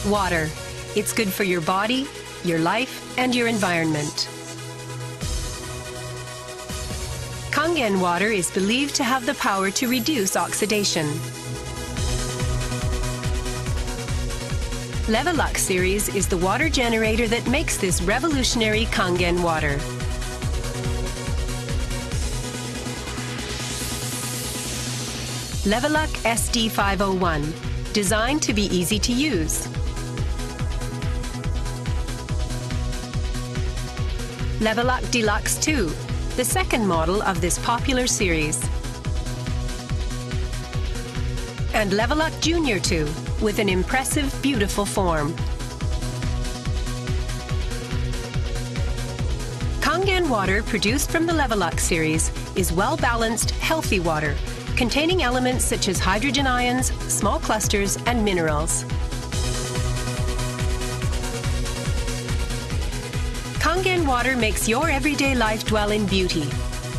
Water. It's good for your body, your life, and your environment. Kangen water is believed to have the power to reduce oxidation. Levelux series is the water generator that makes this revolutionary Kangen water. Levelux SD501, designed to be easy to use. Levelux Deluxe 2, the second model of this popular series. And Levelux Junior 2, with an impressive, beautiful form. Kangen water produced from the Levelux series is well-balanced, healthy water, containing elements such as hydrogen ions, small clusters, and minerals. Kangen water makes your everyday life dwell in beauty,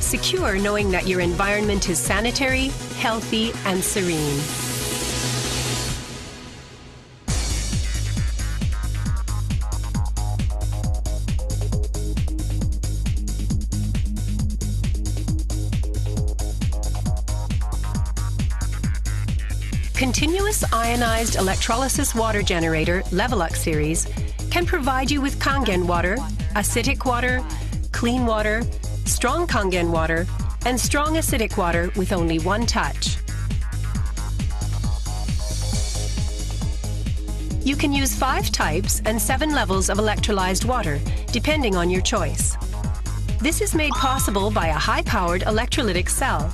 secure knowing that your environment is sanitary, healthy, and serene. Continuous ionized electrolysis water generator Levelux series can provide you with Kangen water, acidic water, clean water, strong Kangen water, and strong acidic water with only one touch. You can use 5 types and 7 levels of electrolyzed water, depending on your choice. This is made possible by a high-powered electrolytic cell.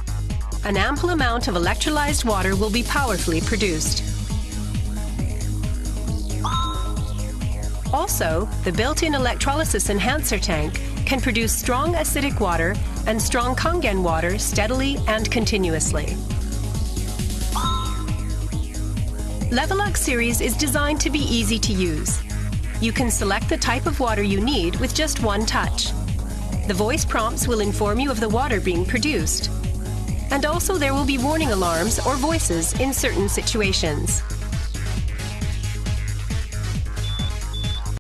An ample amount of electrolyzed water will be powerfully produced. Also, the built-in electrolysis enhancer tank can produce strong acidic water and strong Kangen water steadily and continuously. Levelux series is designed to be easy to use. You can select the type of water you need with just one touch. The voice prompts will inform you of the water being produced. And also there will be warning alarms or voices in certain situations.